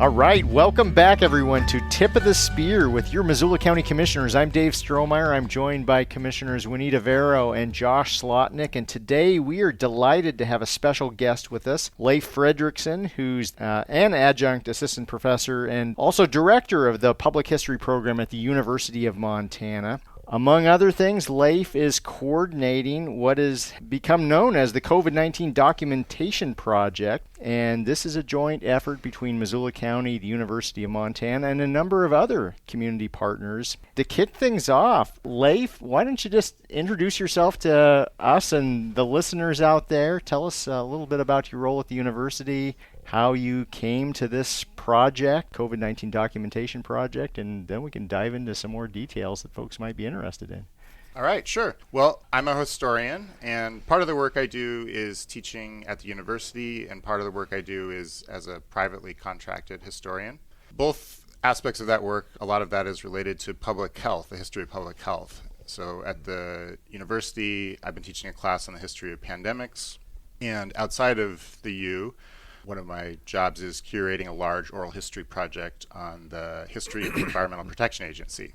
All right, welcome back everyone to Tip of the Spear with your Missoula County Commissioners. I'm Dave Strohmeyer. I'm joined by Commissioners Juanita Vero and Josh Slotnick, and today we are delighted to have a special guest with us, Leif Fredrickson, who's an adjunct assistant professor and also director of the public history program at the University of Montana. Among other things, Leif is coordinating what has become known as the COVID-19 Documentation Project, and this is a joint effort between Missoula County, the University of Montana, and a number of other community partners. To kick things off, Leif, why don't you just introduce yourself to us and the listeners out there? Tell us a little bit about your role at the university, how you came to this project, COVID-19 Documentation Project, and then we can dive into some more details that folks might be interested in. All right, sure. Well, I'm a historian, and part of the work I do is teaching at the university, and part of the work I do is as a privately contracted historian. Both aspects of that work, a lot of that is related to public health, the history of public health. So at the university, I've been teaching a class on the history of pandemics, and outside of the U, one of my jobs is curating a large oral history project on the history of the Environmental Protection Agency.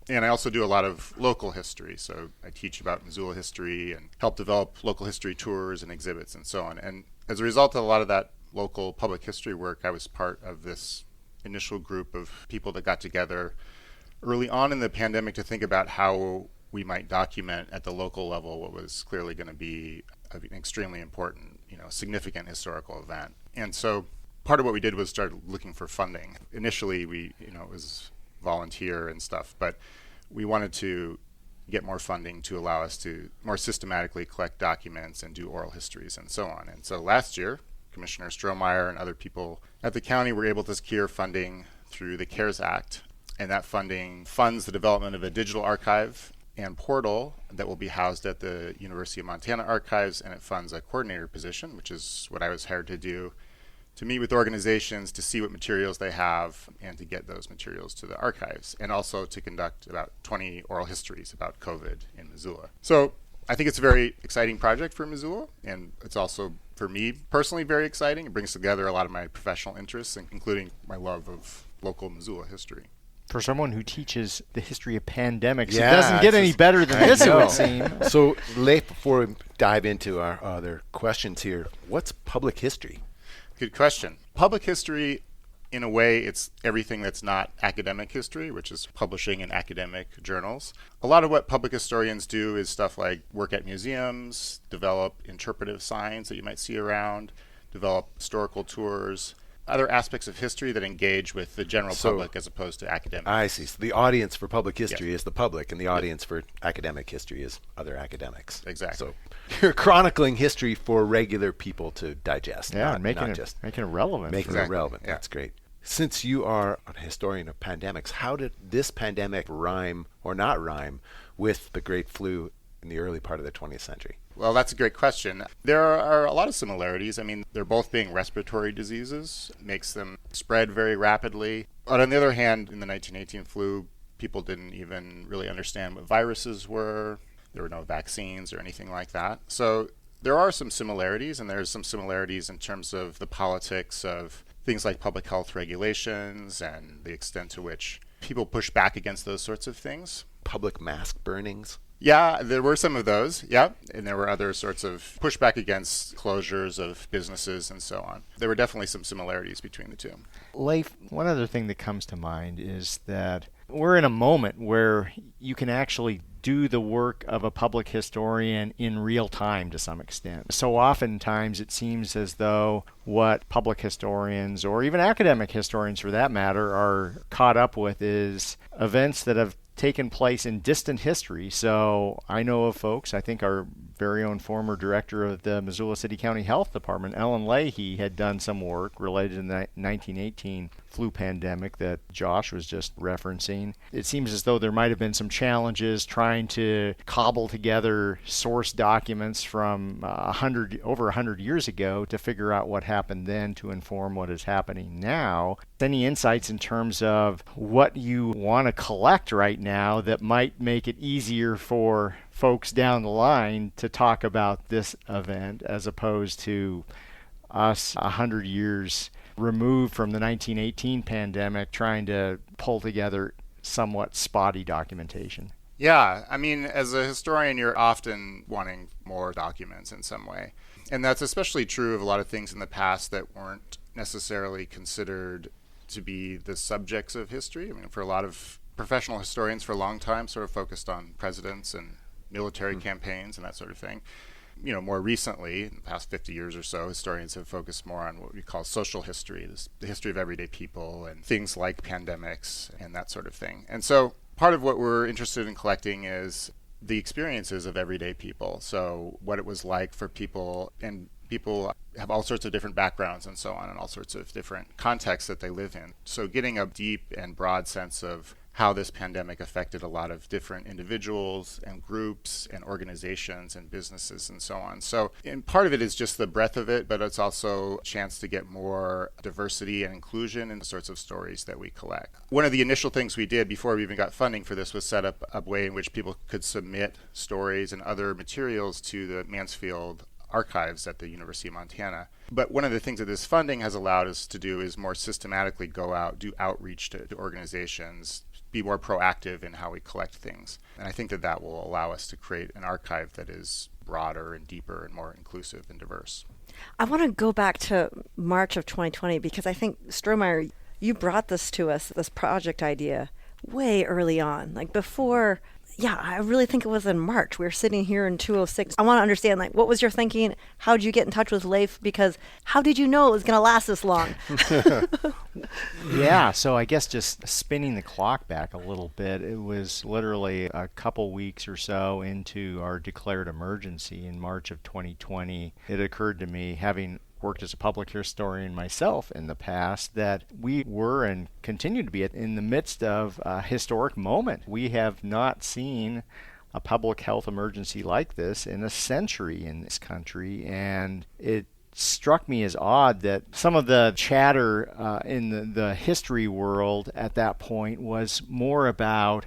And I also do a lot of local history, so I teach about Missoula history and help develop local history tours and exhibits and so on. And as a result of a lot of that local public history work, I was part of this initial group of people that got together early on in the pandemic to think about how we might document at the local level what was clearly going to be an extremely important, significant historical event. And so part of what we did was start looking for funding. Initially, it was volunteer and stuff, but we wanted to get more funding to allow us to more systematically collect documents and do oral histories and so on. And so last year, Commissioner Strohmeyer and other people at the county were able to secure funding through the CARES Act, and that funding funds the development of a digital archive and portal that will be housed at the University of Montana Archives, and it funds a coordinator position, which is what I was hired to do, to meet with organizations to see what materials they have and to get those materials to the archives, and also to conduct about 20 oral histories about COVID in Missoula. So I think it's a very exciting project for Missoula, and it's also, for me personally, very exciting. It brings together a lot of my professional interests, including my love of local Missoula history. For someone who teaches the history of pandemics, it doesn't get any better than this, it would seem. So, Leif, before we dive into our other questions here, what's public history? Good question. Public history, in a way, it's everything that's not academic history, which is publishing in academic journals. A lot of what public historians do is stuff like work at museums, develop interpretive signs that you might see around, develop historical tours, other aspects of history that engage with the general public as opposed to academics. I see. So the audience for public history is the public, and the audience for academic history is other academics. Exactly. So you're chronicling history for regular people to digest. Yeah, not making just it relevant. Making it relevant. Yeah. That's great. Since you are a historian of pandemics, how did this pandemic rhyme or not rhyme with the Great Flu in the early part of the 20th century? Well, that's a great question. There are a lot of similarities. I mean, they're both being respiratory diseases, makes them spread very rapidly. But on the other hand, in the 1918 flu, people didn't even really understand what viruses were. There were no vaccines or anything like that. So there are some similarities, and there's some similarities in terms of the politics of things like public health regulations and the extent to which people push back against those sorts of things. Public mask burnings. Yeah, there were some of those, yeah, and there were other sorts of pushback against closures of businesses and so on. There were definitely some similarities between the two. Leif, one other thing that comes to mind is that we're in a moment where you can actually do the work of a public historian in real time to some extent. So oftentimes it seems as though what public historians, or even academic historians for that matter, are caught up with is events that have taken place in distant history. So I know of folks, I think our very own former director of the Missoula City County Health Department, Ellen Leahy, had done some work related to the 1918 flu pandemic that Josh was just referencing. It seems as though there might have been some challenges trying to cobble together source documents from over 100 years ago to figure out what happened then to inform what is happening now. Any insights in terms of what you want to collect right now that might make it easier for folks down the line to talk about this event as opposed to us 100 years removed from the 1918 pandemic, trying to pull together somewhat spotty documentation. Yeah, I mean, as a historian, you're often wanting more documents in some way. And that's especially true of a lot of things in the past that weren't necessarily considered to be the subjects of history. I mean, for a lot of professional historians for a long time sort of focused on presidents and military campaigns and that sort of thing. You know, more recently, in the past 50 years or so, historians have focused more on what we call social history, the history of everyday people and things like pandemics and that sort of thing. And so part of what we're interested in collecting is the experiences of everyday people. So what it was like for people, and people have all sorts of different backgrounds and so on, and all sorts of different contexts that they live in. So getting a deep and broad sense of how this pandemic affected a lot of different individuals and groups and organizations and businesses and so on. So, and part of it is just the breadth of it, but it's also a chance to get more diversity and inclusion in the sorts of stories that we collect. One of the initial things we did before we even got funding for this was set up a way in which people could submit stories and other materials to the Mansfield archives at the University of Montana. But one of the things that this funding has allowed us to do is more systematically go out, do outreach to organizations, be more proactive in how we collect things. And I think that that will allow us to create an archive that is broader and deeper and more inclusive and diverse. I want to go back to March of 2020 because I think, Strohmeyer, you brought this to us, this project idea, way early on, like before. Yeah, I really think it was in March. We were sitting here in 206. I want to understand, like, what was your thinking? How did you get in touch with Leif? Because how did you know it was going to last this long? Yeah, so I guess just spinning the clock back a little bit, it was literally a couple weeks or so into our declared emergency in March of 2020. It occurred to me, having worked as a public historian myself in the past, that we were and continue to be in the midst of a historic moment. We have not seen a public health emergency like this in a century in this country, and it struck me as odd that some of the chatter in the history world at that point was more about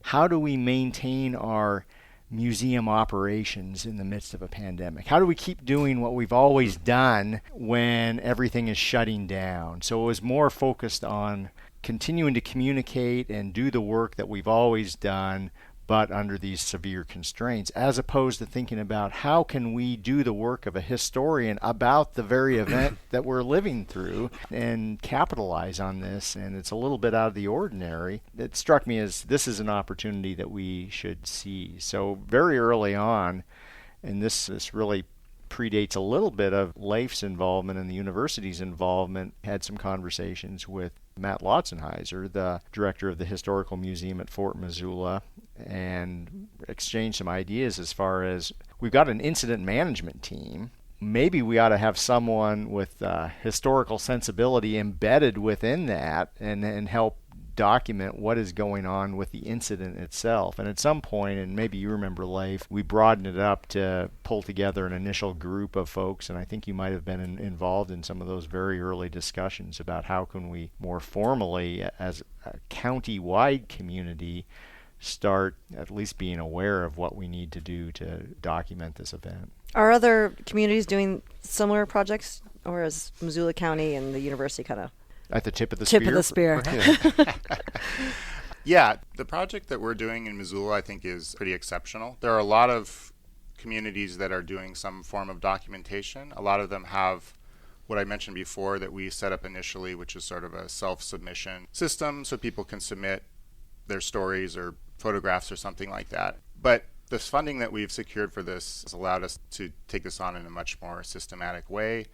how do we maintain our museum operations in the midst of a pandemic? How do we keep doing what we've always done when everything is shutting down? So it was more focused on continuing to communicate and do the work that we've always done, but under these severe constraints, as opposed to thinking about how can we do the work of a historian about the very event that we're living through and capitalize on this. And it's a little bit out of the ordinary. It struck me as this is an opportunity that we should seize. So very early on, and this really predates a little bit of Leif's involvement and the university's involvement, had some conversations with Matt Lotzenheiser, the director of the Historical Museum at Fort Missoula, and exchanged some ideas as far as we've got an incident management team. Maybe we ought to have someone with historical sensibility embedded within that and help document what is going on with the incident itself. And at some point, and maybe you remember, Leif, we broadened it up to pull together an initial group of folks, and I think you might have been involved in some of those very early discussions about how can we more formally, as a county-wide community, start at least being aware of what we need to do to document this event. Are other communities doing similar projects, or is Missoula County and the university kind of at the tip of the spear? Tip of the spear. Yeah, the project that we're doing in Missoula, I think, is pretty exceptional. There are a lot of communities that are doing some form of documentation. A lot of them have what I mentioned before that we set up initially, which is sort of a self-submission system so people can submit their stories or photographs or something like that. But this funding that we've secured for this has allowed us to take this on in a much more systematic way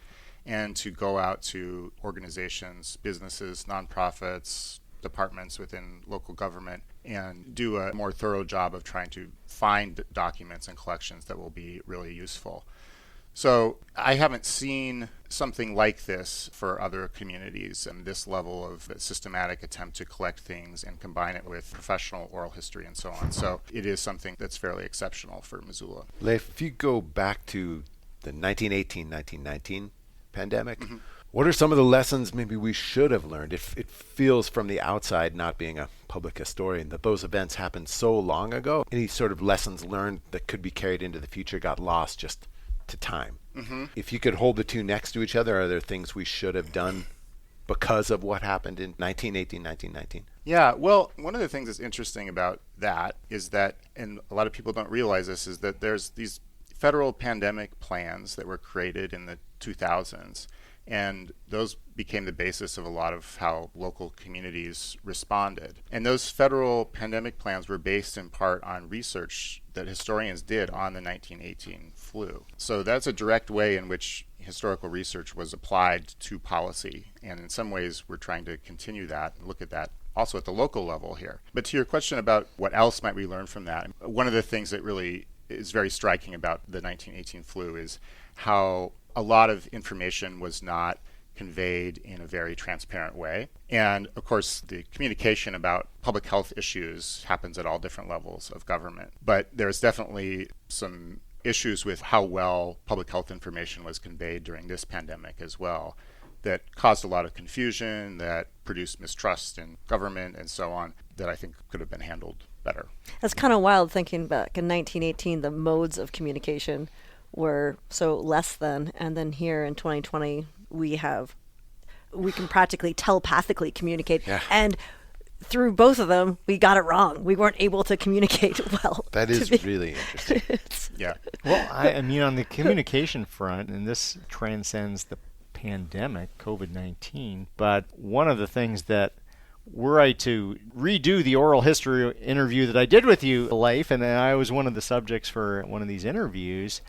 and to go out to organizations, businesses, nonprofits, departments within local government and do a more thorough job of trying to find documents and collections that will be really useful. So I haven't seen something like this for other communities, and this level of systematic attempt to collect things and combine it with professional oral history and so on. So it is something that's fairly exceptional for Missoula. Leif, if you go back to the 1918-1919 pandemic, what are some of the lessons maybe we should have learned? It feels from the outside, not being a public historian, that those events happened so long ago. Any sort of lessons learned that could be carried into the future got lost just to time. If you could hold the two next to each other, are there things we should have done because of what happened in 1918, 1919? Yeah, well, one of the things that's interesting about that is that, and a lot of people don't realize this, is that there's these federal pandemic plans that were created in the 2000s. And those became the basis of a lot of how local communities responded. And those federal pandemic plans were based in part on research that historians did on the 1918 flu. So that's a direct way in which historical research was applied to policy. And in some ways, we're trying to continue that and look at that also at the local level here. But to your question about what else might we learn from that, one of the things that really is very striking about the 1918 flu is how a lot of information was not conveyed in a very transparent way. And of course, the communication about public health issues happens at all different levels of government. But there's definitely some issues with how well public health information was conveyed during this pandemic as well, that caused a lot of confusion, that produced mistrust in government and so on, that I think could have been handled better. That's kind of wild thinking back in 1918, the modes of communication were so less than, and then here in 2020 we can practically telepathically communicate. Yeah. And through both of them we got it wrong. We weren't able to communicate well. That is really interesting. Yeah. Well, I mean, on the communication front, and this transcends the pandemic, COVID-19, but one of the things that, were I to redo the oral history interview that I did with you, Leif, and I was one of the subjects for one of these interviews,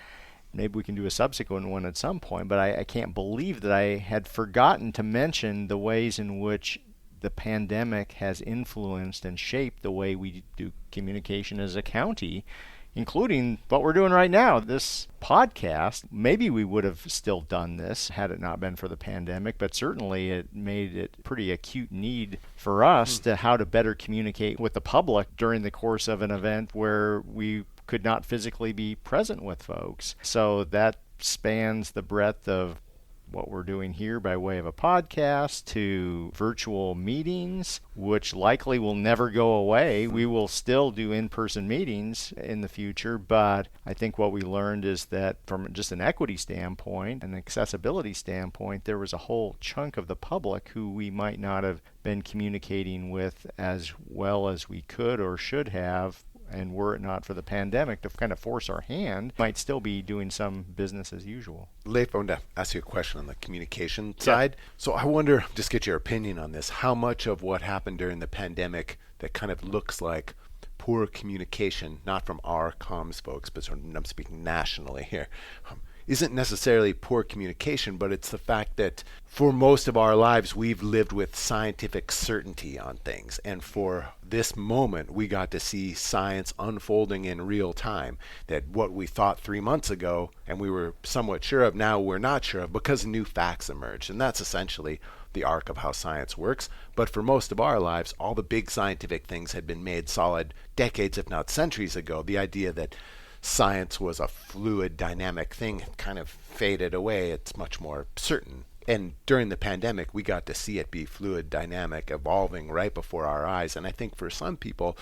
maybe we can do a subsequent one at some point, but I can't believe that I had forgotten to mention the ways in which the pandemic has influenced and shaped the way we do communication as a county, including what we're doing right now, this podcast. Maybe we would have still done this had it not been for the pandemic, but certainly it made it pretty acute need for us to how to better communicate with the public during the course of an event where we could not physically be present with folks. So that spans the breadth of what we're doing here by way of a podcast to virtual meetings, which likely will never go away. We will still do in-person meetings in the future, but I think what we learned is that from just an equity standpoint, an accessibility standpoint, there was a whole chunk of the public who we might not have been communicating with as well as we could or should have, and were it not for the pandemic to kind of force our hand, might still be doing some business as usual. Leif, I wanted to ask you a question on the communication side. So I wonder, just get your opinion on this, how much of what happened during the pandemic that kind of looks like poor communication, not from our comms folks, but sort of, I'm speaking nationally here, isn't necessarily poor communication, but it's the fact that for most of our lives we've lived with scientific certainty on things, and for this moment we got to see science unfolding in real time, that what we thought 3 months ago and we were somewhat sure of, now we're not sure of because new facts emerged. And that's essentially the arc of how science works. But for most of our lives, all the big scientific things had been made solid decades, if not centuries ago. The idea that science was a fluid, dynamic thing kind of faded away. It's much more certain. And during the pandemic, we got to see it be fluid, dynamic, evolving right before our eyes. And I think for some people,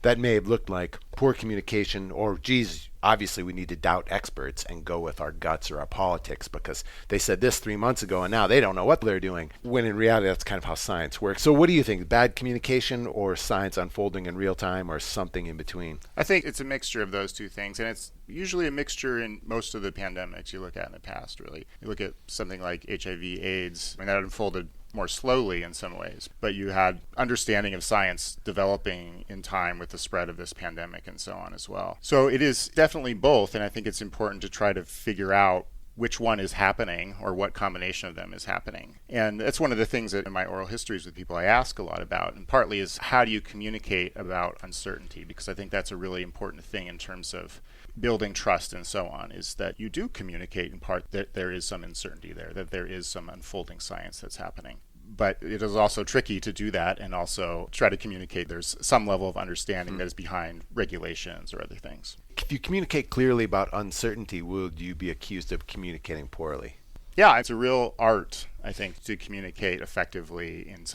that may have looked like poor communication, or, geez, obviously we need to doubt experts and go with our guts or our politics because they said this 3 months ago and now they don't know what they're doing, when in reality that's kind of how science works. So what do you think, bad communication or science unfolding in real time, or something in between? I think it's a mixture of those two things, and it's usually a mixture in most of the pandemics you look at in the past, really. You look at something like HIV, AIDS, I mean, that unfolded more slowly in some ways, but you had understanding of science developing in time with the spread of this pandemic and so on as well. So it is definitely both, and I think it's important to try to figure out which one is happening or what combination of them is happening. And that's one of the things that in my oral histories with people I ask a lot about, and partly is how do you communicate about uncertainty, because I think that's a really important thing in terms of building trust and so on, is that you do communicate in part that there is some uncertainty there, that there is some unfolding science that's happening. But it is also tricky to do that and also try to communicate there's some level of understanding that is behind regulations or other things. If you communicate clearly about uncertainty, would you be accused of communicating poorly? Yeah, it's a real art, I think, to communicate effectively in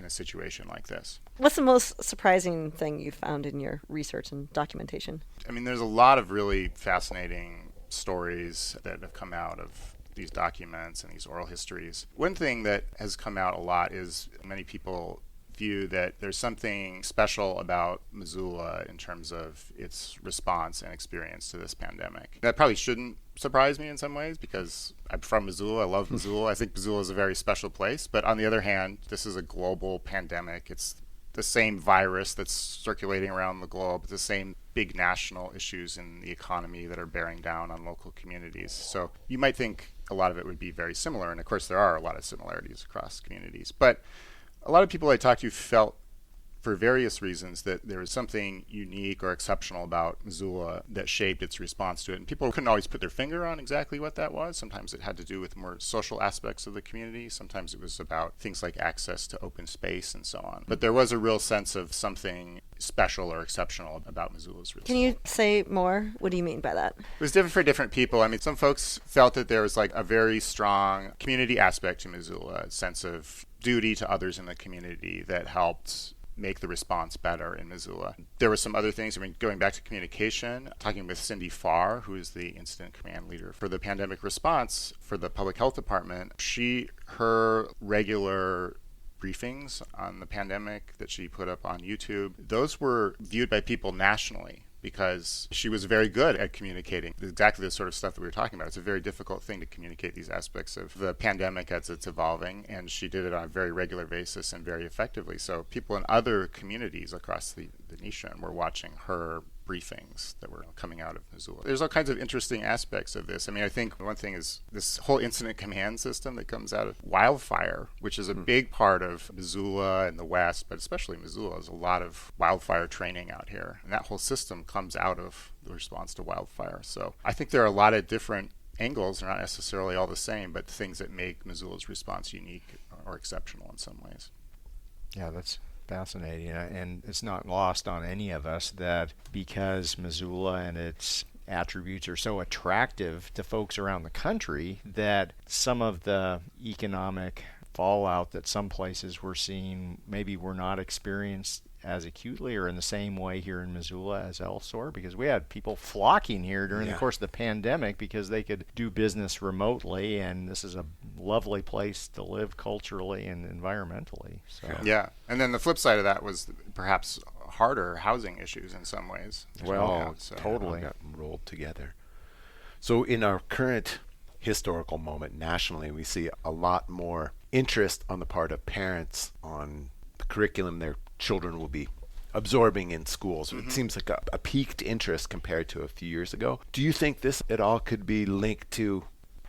a situation like this. What's the most surprising thing you found in your research and documentation? I mean, there's a lot of really fascinating stories that have come out of these documents and these oral histories. One thing that has come out a lot is many people view that there's something special about Missoula in terms of its response and experience to this pandemic. That probably shouldn't surprise me in some ways because I'm from Missoula. I love Missoula. I think Missoula is a very special place. But on the other hand, this is a global pandemic. It's the same virus that's circulating around the globe, the same big national issues in the economy that are bearing down on local communities. So you might think a lot of it would be very similar. And of course, there are a lot of similarities across communities. But a lot of people I talked to felt, for various reasons, that there was something unique or exceptional about Missoula that shaped its response to it. And people couldn't always put their finger on exactly what that was. Sometimes it had to do with more social aspects of the community. Sometimes it was about things like access to open space and so on. But there was a real sense of something special or exceptional about Missoula's response. Can you say more? What do you mean by that? It was different for different people. I mean, some folks felt that there was like a very strong community aspect to Missoula, a sense of duty to others in the community that helped make the response better in Missoula. There were some other things. I mean, going back to communication, talking with Cindy Farr, who is the incident command leader for the pandemic response for the public health department, her regular briefings on the pandemic that she put up on YouTube, those were viewed by people nationally because she was very good at communicating exactly the sort of stuff that we were talking about. It's a very difficult thing to communicate these aspects of the pandemic as it's evolving, and she did it on a very regular basis and very effectively. So people in other communities across the nation were watching her briefings that were coming out of Missoula. There's all kinds of interesting aspects of this. I mean, I think one thing is this whole incident command system that comes out of wildfire, which is a big part of Missoula and the West, but especially Missoula. There's a lot of wildfire training out here. And that whole system comes out of the response to wildfire. So I think there are a lot of different angles. They're not necessarily all the same, but things that make Missoula's response unique or exceptional in some ways. Yeah, that's fascinating, and it's not lost on any of us that because Missoula and its attributes are so attractive to folks around the country, that some of the economic fallout that some places were seeing maybe were not experienced as acutely or in the same way here in Missoula as elsewhere, because we had people flocking here during the course of the pandemic because they could do business remotely, and this is a lovely place to live culturally and environmentally. So. Yeah, and then the flip side of that was perhaps harder housing issues in some ways. Well, totally. Got rolled together. So in our current historical moment nationally, we see a lot more interest on the part of parents on the curriculum their children will be absorbing in schools. It seems like a peaked interest compared to a few years ago. Do you think this at all could be linked to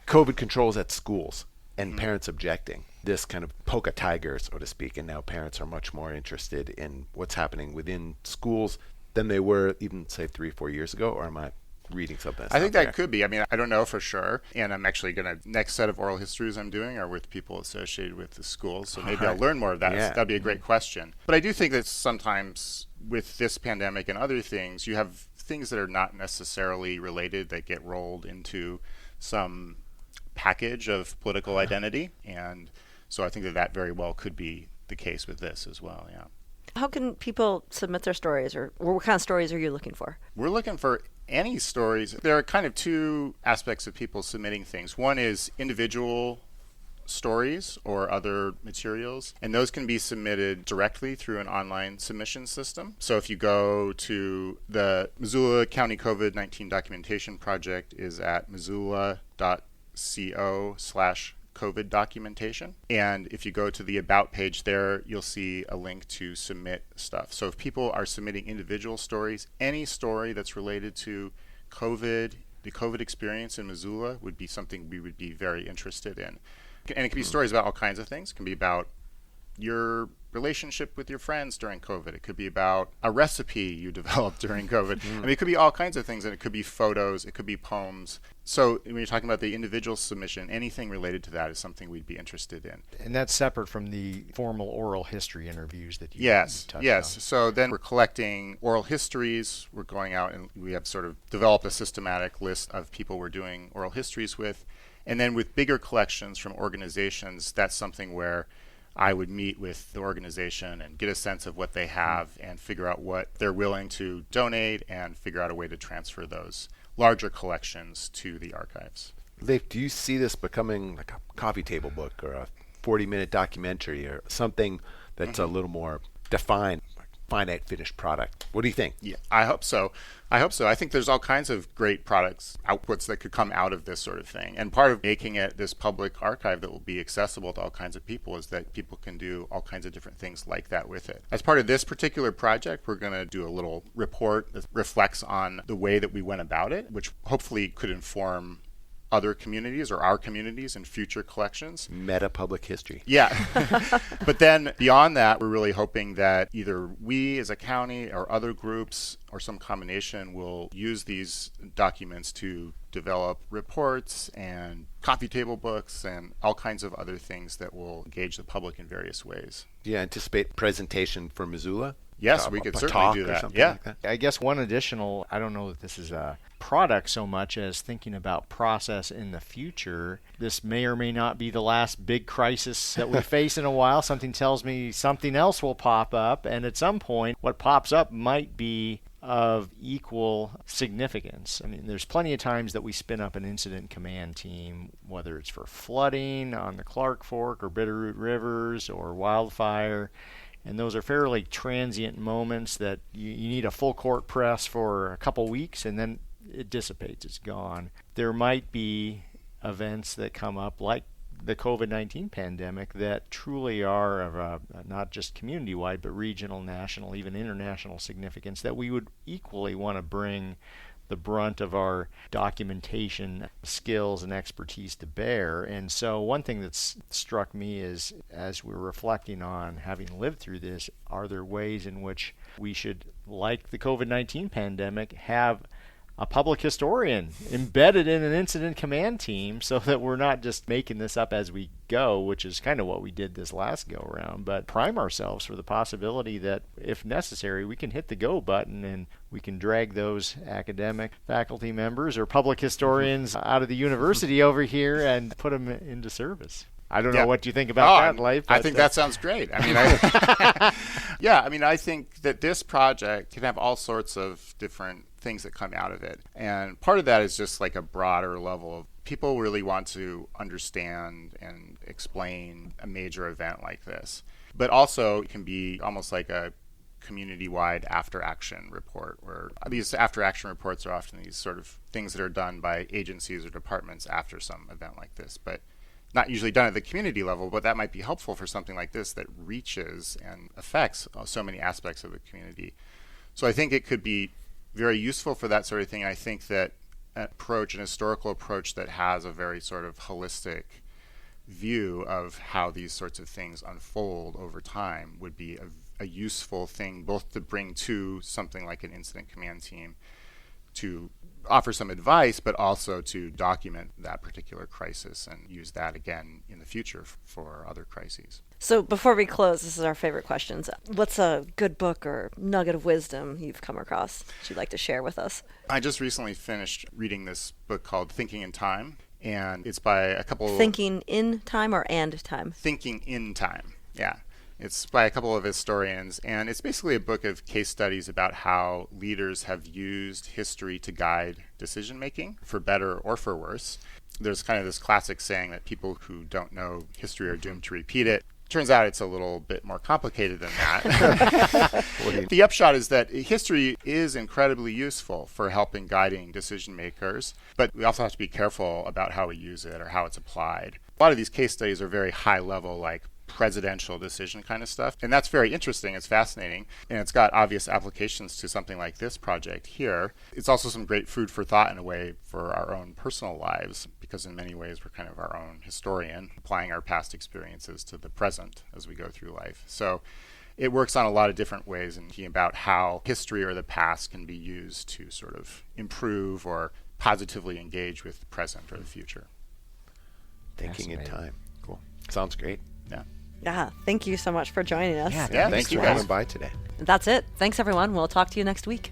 COVID controls at schools and parents objecting? This kind of poke a tiger, so to speak, and now parents are much more interested in what's happening within schools than they were even, say, 3-4 years ago? Or am I reading something? I think that could be. I mean, I don't know for sure. And I'm actually going to, next set of oral histories I'm doing are with people associated with the schools. So maybe I'll learn more of that. Yeah. That'd be a great question. But I do think that sometimes with this pandemic and other things, you have things that are not necessarily related that get rolled into some package of political identity. And so I think that very well could be the case with this as well. Yeah. How can people submit their stories, or what kind of stories are you looking for? We're looking for any stories. There are kind of two aspects of people submitting things. One is individual stories or other materials, and those can be submitted directly through an online submission system. So if you go to the Missoula County COVID-19 documentation project is at missoula.co/COVID documentation. And if you go to the About page there, you'll see a link to submit stuff. So if people are submitting individual stories, any story that's related to COVID, the COVID experience in Missoula would be something we would be very interested in. And it can be stories about all kinds of things. It can be about your relationship with your friends during COVID. It could be about a recipe you developed during COVID. I mean, it could be all kinds of things, and it could be photos, it could be poems. So when you're talking about the individual submission, anything related to that is something we'd be interested in. And that's separate from the formal oral history interviews that you touched on. Yes. So then we're collecting oral histories. We're going out and we have sort of developed a systematic list of people we're doing oral histories with. And then with bigger collections from organizations, that's something where I would meet with the organization and get a sense of what they have and figure out what they're willing to donate and figure out a way to transfer those larger collections to the archives. Leif, do you see this becoming like a coffee table book or a 40-minute documentary or something that's a little more defined, like finite finished product? What do you think? Yeah, I hope so. I think there's all kinds of great products, outputs that could come out of this sort of thing. And part of making it this public archive that will be accessible to all kinds of people is that people can do all kinds of different things like that with it. As part of this particular project, we're going to do a little report that reflects on the way that we went about it, which hopefully could inform other communities or our communities in future collections. Meta public history. Yeah. But then beyond that, we're really hoping that either we as a county or other groups or some combination will use these documents to develop reports and coffee table books and all kinds of other things that will engage the public in various ways. Do you anticipate presentation for Missoula? Yes, we could certainly do that. Yeah. Like that? I guess one additional, I don't know if this is a product so much as thinking about process in the future. This may or may not be the last big crisis that we face in a while. Something tells me something else will pop up, and at some point what pops up might be of equal significance. I mean, there's plenty of times that we spin up an incident command team, whether it's for flooding on the Clark Fork or Bitterroot Rivers or wildfire. And those are fairly transient moments that you need a full court press for a couple weeks and then it dissipates, it's gone. There might be events that come up like the COVID-19 pandemic that truly are of not just community-wide but regional, national, even international significance that we would equally want to bring the brunt of our documentation skills and expertise to bear. And so one thing that's struck me is, as we're reflecting on having lived through this, are there ways in which we should, like the COVID-19 pandemic, have a public historian embedded in an incident command team so that we're not just making this up as we go, which is kind of what we did this last go around, but prime ourselves for the possibility that if necessary we can hit the go button and we can drag those academic faculty members or public historians out of the university over here and put them into service. I don't know what you think about that, Leif. I think that sounds great. I mean, I think that this project can have all sorts of different things that come out of it. And part of that is just like a broader level of people really want to understand and explain a major event like this. But also it can be almost like a community-wide after-action report, where these after-action reports are often these sort of things that are done by agencies or departments after some event like this, but not usually done at the community level, but that might be helpful for something like this that reaches and affects so many aspects of the community. So I think it could be very useful for that sort of thing. I think that an historical approach that has a very sort of holistic view of how these sorts of things unfold over time would be a useful thing both to bring to something like an incident command team to offer some advice, but also to document that particular crisis and use that again in the future for other crises. So before we close, this is our favorite questions. What's a good book or nugget of wisdom you've come across that you'd like to share with us? I just recently finished reading this book called Thinking in Time, and it's by a couple... Thinking in Time or and time? Thinking in Time, yeah. It's by a couple of historians, and it's basically a book of case studies about how leaders have used history to guide decision-making, for better or for worse. There's kind of this classic saying that people who don't know history are doomed to repeat it. Turns out it's a little bit more complicated than that. The upshot is that history is incredibly useful for helping guiding decision makers, but we also have to be careful about how we use it or how it's applied. A lot of these case studies are very high level, like presidential decision kind of stuff, and that's very interesting. It's fascinating, and it's got obvious applications to something like this project here. It's also some great food for thought in a way for our own personal lives, because in many ways we're kind of our own historian, applying our past experiences to the present as we go through life. So it works on a lot of different ways in thinking about how history or the past can be used to sort of improve or positively engage with the present or the future. Thinking in Time. Cool. Sounds great. Yeah. Yeah, thank you so much for joining us. Thanks for coming by today. That's it. Thanks, everyone. We'll talk to you next week.